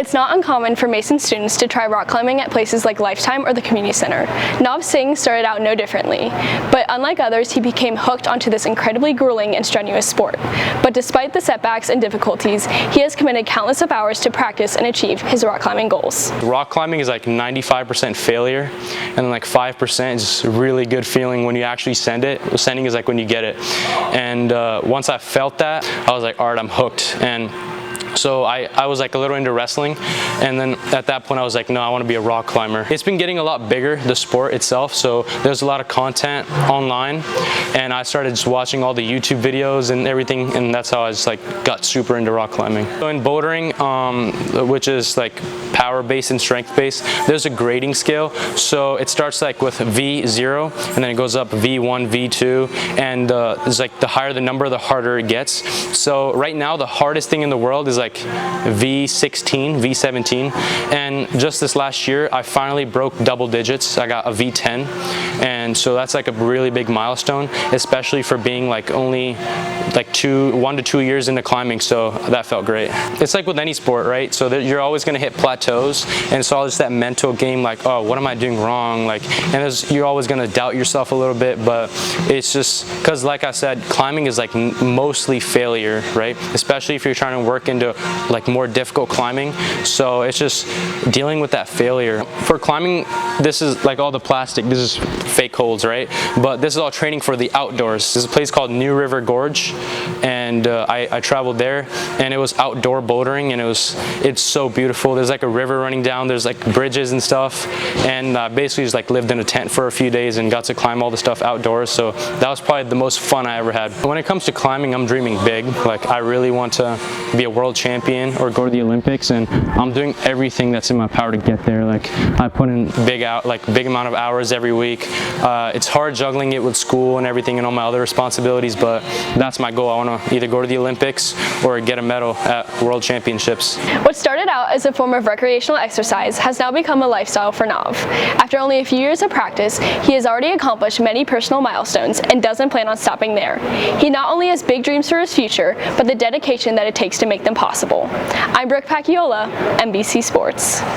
It's not uncommon for Mason students to try rock climbing at places like Lifetime or the Community Center. Nav Singh started out no differently, but unlike others, he became hooked onto this incredibly grueling and strenuous sport. But despite the setbacks and difficulties, he has committed countless of hours to practice and achieve his rock climbing goals. Rock climbing is like 95% failure, and then like 5% is really good feeling when you actually send it. Sending is like when you get it. And once I felt that, I was like, all right, I'm hooked. And so I was like a little into wrestling, and then at that point I was like, no, I want to be a rock climber. It's been getting a lot bigger, the sport itself, so there's a lot of content online, and I started just watching all the YouTube videos and everything, and that's how I just like got super into rock climbing. So in bouldering, which is like power-based and strength-based, there's a grading scale. So it starts like with V0, and then it goes up V1, V2, and it's like the higher the number, the harder it gets. So right now the hardest thing in the world is like V16, V17, and just this last year I finally broke double digits. I got a V10, and so that's like a really big milestone, especially for being like only like 1 to 2 years into climbing, so that felt great. It's like with any sport, right? So that you're always going to hit plateaus, and it's all just that mental game, like, oh, what am I doing wrong? Like, and you're always going to doubt yourself a little bit, but it's just because, like I said, climbing is like mostly failure, right? Especially if you're trying to work into like more difficult climbing. So it's just dealing with that failure. For climbing, this is like all the plastic, this is fake holds, right? But this is all training for the outdoors. There's a place called New River Gorge, and I traveled there, and it was outdoor bouldering, and it's so beautiful. There's like a river running down, there's like bridges and stuff, and basically just like lived in a tent for a few days and got to climb all the stuff outdoors. So that was probably the most fun I ever had. When it comes to climbing, I'm dreaming big. Like, I really want to be a world champion or go to the Olympics, and I'm doing everything that's in my power to get there. Like, I put in big amount of hours every week. It's hard juggling it with school and everything and all my other responsibilities, but that's my goal. I want to either go to the Olympics or get a medal at World Championships. What started out as a form of recreational exercise has now become a lifestyle for Nav. After only a few years of practice, he has already accomplished many personal milestones and doesn't plan on stopping there. He not only has big dreams for his future, but the dedication that it takes to make them possible. I'm Brooke Paciolla, NBC Sports.